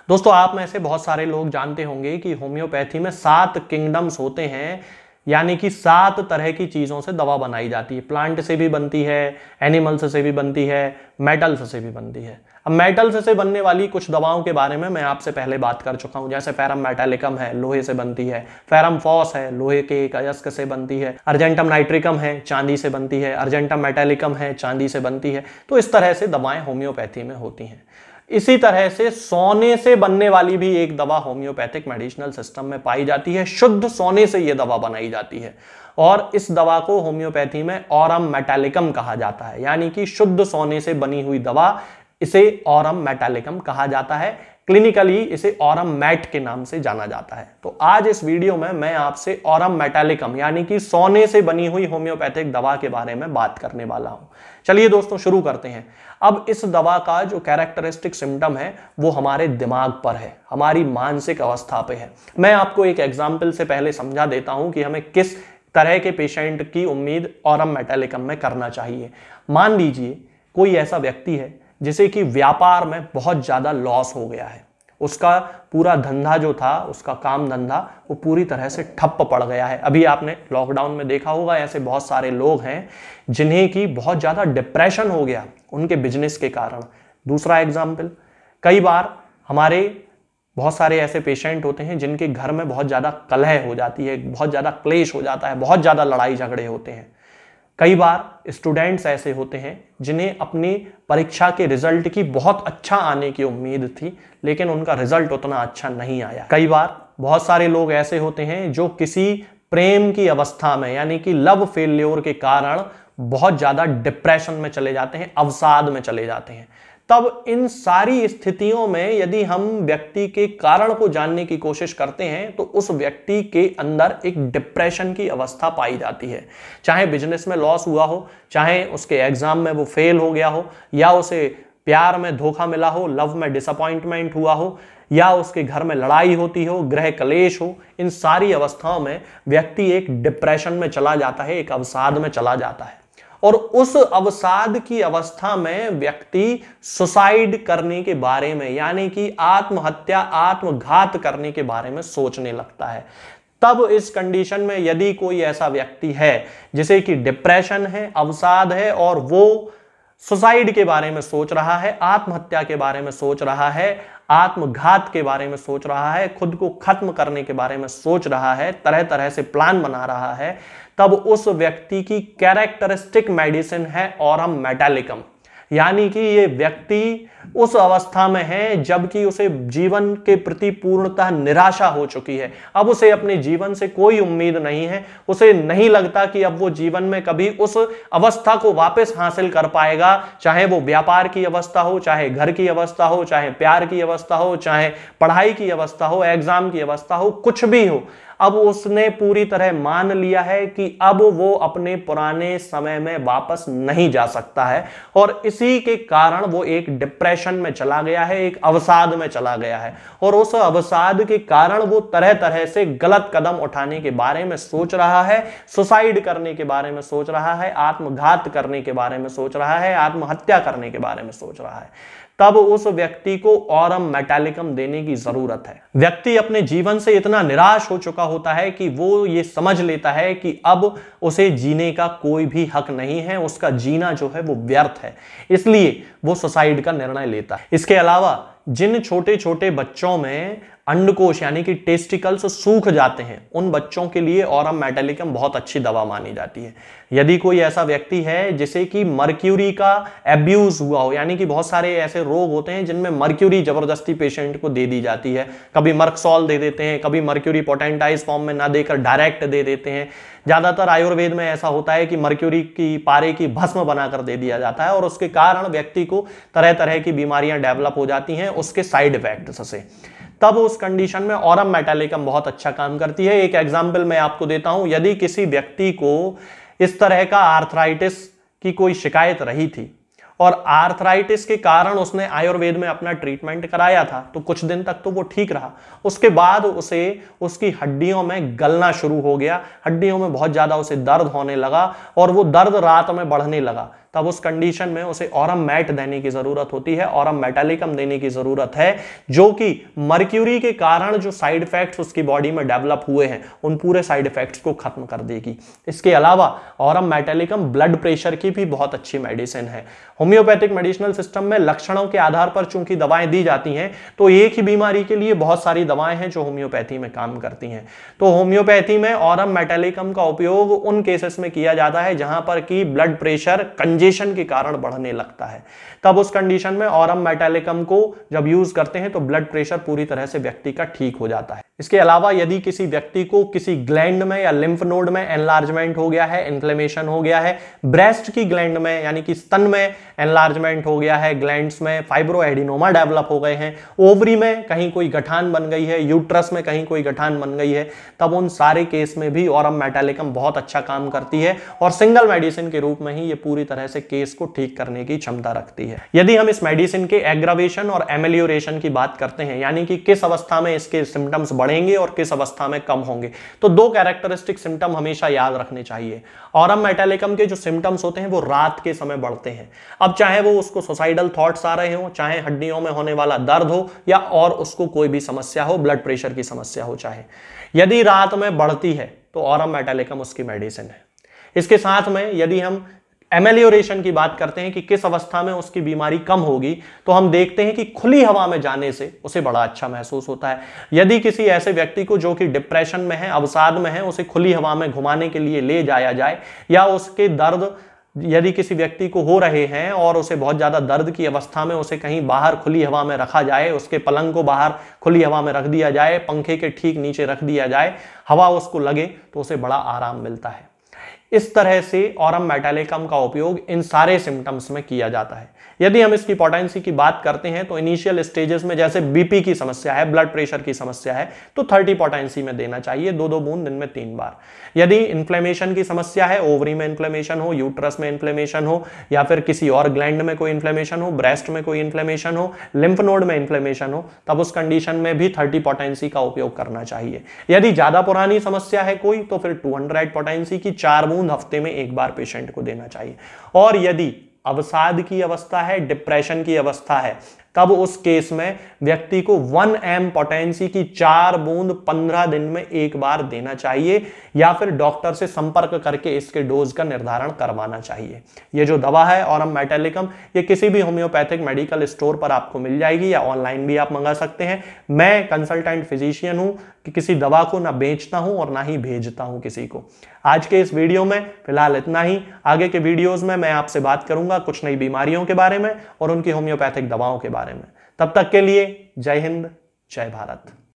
दोस्तों आप में से बहुत सारे लोग जानते होंगे कि होम्योपैथी में 7 किंगडम्स होते हैं, यानी कि 7 तरह की चीजों से दवा बनाई जाती है। प्लांट से भी बनती है, एनिमल्स से भी बनती है, मेटल्स से भी बनती है। अब मेटल्स से बनने वाली कुछ दवाओं के बारे में मैं आपसे पहले बात कर चुका हूं, जैसे फेरम मेटालिकम है, लोहे से बनती है। फेरम फॉस है, लोहे के एक अयस्क से बनती है। अर्जेंटम नाइट्रिकम है, चांदी से बनती है। अर्जेंटम मेटालिकम है, चांदी से बनती है। तो इस तरह से दवाएं होम्योपैथी में होती हैं। इसी तरह से सोने से बनने वाली भी एक दवा होम्योपैथिक मेडिसिनल सिस्टम में पाई जाती है। शुद्ध सोने से यह दवा बनाई जाती है और इस दवा को होम्योपैथी में ऑरम मेटालिकम कहा जाता है, यानी कि शुद्ध सोने से बनी हुई दवा, इसे ऑरम मेटालिकम कहा जाता है। क्लिनिकली इसे ऑरम मैट के नाम से जाना जाता है। तो आज इस वीडियो में मैं आपसे ऑरम मेटालिकम यानी कि सोने से बनी हुई होम्योपैथिक दवा के बारे में बात करने वाला हूं। चलिए दोस्तों शुरू करते हैं। अब इस दवा का जो कैरेक्टरिस्टिक सिम्टम है वो हमारे दिमाग पर है, हमारी मानसिक अवस्था पे है। मैं आपको एक एग्जाम्पल से पहले समझा देता हूं कि हमें किस तरह के पेशेंट की उम्मीद ऑरम मेटालिकम में करना चाहिए। मान लीजिए कोई ऐसा व्यक्ति है जिसे कि व्यापार में बहुत ज्यादा लॉस हो गया है, उसका पूरा धंधा जो था, उसका काम धंधा वो पूरी तरह से ठप्प पड़ गया है। अभी आपने लॉकडाउन में देखा होगा ऐसे बहुत सारे लोग हैं जिन्हें कि बहुत ज्यादा डिप्रेशन हो गया उनके बिजनेस के कारण। दूसरा एग्जाम्पल, कई बार हमारे बहुत सारे ऐसे पेशेंट होते हैं जिनके घर में बहुत ज्यादा कलह हो जाती है, बहुत ज्यादा क्लेश हो जाता है, बहुत ज्यादा लड़ाई झगड़े होते हैं। कई बार स्टूडेंट्स ऐसे होते हैं जिन्हें अपनी परीक्षा के रिजल्ट की बहुत अच्छा आने की उम्मीद थी, लेकिन उनका रिजल्ट उतना अच्छा नहीं आया। कई बार बहुत सारे लोग ऐसे होते हैं जो किसी प्रेम की अवस्था में यानी कि लव फेल्योर के कारण बहुत ज्यादा डिप्रेशन में चले जाते हैं, अवसाद में चले जाते हैं। तब इन सारी स्थितियों में यदि हम व्यक्ति के कारण को जानने की कोशिश करते हैं तो उस व्यक्ति के अंदर एक डिप्रेशन की अवस्था पाई जाती है। चाहे बिजनेस में लॉस हुआ हो, चाहे उसके एग्जाम में वो फेल हो गया हो, या उसे प्यार में धोखा मिला हो, लव में डिसअपॉइंटमेंट हुआ हो, या उसके घर में लड़ाई होती हो, गृह क्लेश हो, इन सारी अवस्थाओं में व्यक्ति एक डिप्रेशन में चला जाता है, एक अवसाद में चला जाता है। और उस अवसाद की अवस्था में व्यक्ति सुसाइड करने के बारे में यानी कि आत्महत्या, आत्मघात करने के बारे में सोचने लगता है। तब इस कंडीशन में यदि कोई ऐसा व्यक्ति है जिसे कि डिप्रेशन है, अवसाद है और वो सुसाइड के बारे में सोच रहा है, आत्महत्या के बारे में सोच रहा है, आत्मघात के बारे में सोच रहा है, खुद को खत्म करने के बारे में सोच रहा है, तरह तरह से प्लान बना रहा है, तब उस व्यक्ति की कैरेक्टरिस्टिक मेडिसिन है ऑरम मेटालिकम। यानी कि ये व्यक्ति उस अवस्था में है जबकि उसे जीवन के प्रति पूर्णतः निराशा हो चुकी है। अब उसे अपने जीवन से कोई उम्मीद नहीं है, उसे नहीं लगता कि अब वो जीवन में कभी उस अवस्था को वापस हासिल कर पाएगा, चाहे वो व्यापार की अवस्था हो, चाहे घर की अवस्था हो, चाहे प्यार की अवस्था हो, चाहे पढ़ाई की अवस्था हो, एग्जाम की अवस्था हो, कुछ भी हो। अब उसने पूरी तरह मान लिया है कि अब वो अपने पुराने समय में वापस नहीं जा सकता है और इसी के कारण वो एक डिप्रेशन में चला गया है, एक अवसाद में चला गया है। और उस अवसाद के कारण वो तरह तरह से गलत कदम उठाने के बारे में सोच रहा है, सुसाइड करने के बारे में सोच रहा है, आत्मघात करने के बारे में सोच रहा है, आत्महत्या करने के बारे में सोच रहा है। तब उस व्यक्ति को ऑरम मेटालिकम देने की जरूरत है। व्यक्ति अपने जीवन से इतना निराश हो चुका होता है कि वो ये समझ लेता है कि अब उसे जीने का कोई भी हक नहीं है, उसका जीना जो है वो व्यर्थ है, इसलिए वो सुसाइड का निर्णय लेता है। इसके अलावा जिन छोटे छोटे बच्चों में अंडकोश यानी कि टेस्टिकल्स सूख जाते हैं, उन बच्चों के लिए ऑरम मेटालिकम बहुत अच्छी दवा मानी जाती है। यदि कोई ऐसा व्यक्ति है जिसे कि मर्क्यूरी का एब्यूज हुआ हो, यानी कि बहुत सारे ऐसे रोग होते हैं जिनमें मर्क्यूरी जबरदस्ती पेशेंट को दे दी जाती है, कभी मर्कसॉल दे देते हैं, कभी मर्क्यूरी पोटेंटाइज फॉर्म में ना देकर डायरेक्ट दे देते हैं। ज्यादातर आयुर्वेद में ऐसा होता है कि मर्क्यूरी की पारे की भस्म बनाकर दे दिया जाता है और उसके कारण व्यक्ति को तरह तरह की बीमारियां डेवलप हो जाती हैं उसके साइड इफेक्ट्स से। तब उस कंडीशन में ऑरम मेटालिकम बहुत अच्छा काम करती है। एक एग्जांपल मैं आपको देता हूं, यदि किसी व्यक्ति को इस तरह का आर्थराइटिस की कोई शिकायत रही थी और आर्थराइटिस के कारण उसने आयुर्वेद में अपना ट्रीटमेंट कराया था, तो कुछ दिन तक तो वो ठीक रहा, उसके बाद उसे उसकी हड्डियों में गलना शुरू हो गया, हड्डियों में बहुत ज्यादा उसे दर्द होने लगा और वो दर्द रात में बढ़ने लगा। तब उस कंडीशन में उसे ऑरम मैट देने की जरूरत होती है, ऑरम मेटालिकम देने की जरूरत है, जो कि मर्क्यूरी के कारण जो साइड इफेक्ट्स उसकी बॉडी में डेवलप हुए हैं उन पूरे साइड इफेक्ट्स को खत्म कर देगी। इसके अलावा ऑरम मेटालिकम ब्लड प्रेशर की भी बहुत अच्छी मेडिसिन है। होम्योपैथिक मेडिसिनल सिस्टम में लक्षणों के आधार पर चूंकि दवाएं दी जाती हैं, तो एक ही बीमारी के लिए बहुत सारी दवाएं हैं जो होम्योपैथी में काम करती हैं। तो होम्योपैथी में ऑरम मेटालिकम का उपयोग उन केसेस में किया जाता है जहां पर कि ब्लड प्रेशर कंजेशन के कारण बढ़ने लगता है। तब उस कंडीशन में ऑरम मेटालिकम को जब यूज करते हैं तो ब्लड प्रेशर पूरी तरह से व्यक्ति का ठीक हो जाता है। इसके अलावा यदि किसी व्यक्ति को किसी ग्लैंड में या लिम्फ नोड में एनलार्जमेंट हो गया है, इन्फ्लेमेशन हो गया है, ब्रेस्ट की ग्लैंड में यानी कि स्तन में एनलार्जमेंट हो गया है, ग्लैंड्स में फाइब्रोएडिनोमा डेवलप हो गए हैं, ओवरी में कहीं कोई गठान बन गई है, यूट्रस में कहीं कोई गठान बन गई है, तब उन सारे केस में भी ऑरम मेटालिकम बहुत अच्छा काम करती है और सिंगल मेडिसिन के रूप में ही ये पूरी तरह से केस को ठीक करने की क्षमता रखती है। यदि हम इस मेडिसिन के एग्रावेशन और एमेलियोरेशन की बात करते हैं, यानी कि किस अवस्था में इसके सिम्टम्स बढ़ेंगे और किस अवस्था में कम होंगे, तो दो कैरेक्टरिस्टिक सिम्टम हमेशा याद रखने चाहिए। ऑरम मेटालिकम के जो सिम्टम्स होते हैं वो रात के समय बढ़ते हैं। अब चाहे वो उसको सुसाइडल थॉट्स आ रहे हो, चाहे हड्डियों में होने वाला दर्द हो, या और उसको कोई भी समस्या हो, ब्लड प्रेशर की समस्या हो, चाहे यदि रात में बढ़ती है तो ऑरम मेटालिकम उसकी मेडिसिन है। इसके साथ में यदि हम एमेलियोरेशन की बात करते हैं कि किस अवस्था में उसकी बीमारी कम होगी, तो हम देखते हैं कि खुली हवा में जाने से उसे बड़ा अच्छा महसूस होता है। यदि किसी ऐसे व्यक्ति को जो कि डिप्रेशन में है, अवसाद में है, उसे खुली हवा में घुमाने के लिए ले जाया जाए, या उसके दर्द यदि किसी व्यक्ति को हो रहे हैं और उसे बहुत ज्यादा दर्द की अवस्था में उसे कहीं बाहर खुली हवा में रखा जाए, उसके पलंग को बाहर खुली हवा में रख दिया जाए, पंखे के ठीक नीचे रख दिया जाए, हवा उसको लगे, तो उसे बड़ा आराम मिलता है। इस तरह से ऑरम मेटालिकम का उपयोग इन सारे सिम्टम्स में किया जाता है। यदि हम इसकी पोटेंसी की बात करते हैं तो इनिशियल स्टेजेस में जैसे बीपी की समस्या है, ब्लड प्रेशर की समस्या है, तो 30 पोटेंसी में देना चाहिए, 2-2 बूंद दिन में 3 बार। यदि इन्फ्लेमेशन की समस्या है, ओवरी में इन्फ्लेमेशन हो, यूट्रस में इन्फ्लेमेशन हो, या फिर किसी और ग्लैंड में कोई इन्फ्लेमेशन हो, ब्रेस्ट में कोई इन्फ्लेमेशन हो, लिम्फ नोड में इन्फ्लेमेशन हो, तब उस कंडीशन में भी 30 पोटेंसी का उपयोग करना चाहिए। यदि ज्यादा पुरानी समस्या है कोई, तो फिर 200 पोटेंसी की 4 बूंद हफ्ते में 1 बार पेशेंट को देना चाहिए। और यदि अवसाद की अवस्था है, डिप्रेशन की अवस्था है, तब उस केस में व्यक्ति को 1 एम पोटेंसी की 4 बूंद 15 दिन में 1 बार देना चाहिए, या फिर डॉक्टर से संपर्क करके इसके डोज का निर्धारण करवाना चाहिए। ये जो दवा है ऑरम मेटालिकम, ये किसी भी होम्योपैथिक मेडिकल स्टोर पर आपको मिल जाएगी, या ऑनलाइन भी आप मंगा सकते हैं। मैं कंसल्टेंट फिजिशियन हूं कि किसी दवा को ना बेचता हूं और ना ही भेजता हूं किसी को। आज के इस वीडियो में फिलहाल इतना ही। आगे के वीडियोस में मैं आपसे बात करूंगा कुछ नई बीमारियों के बारे में और उनकी होम्योपैथिक दवाओं के बारे में। तब तक के लिए जय हिंद, जय भारत।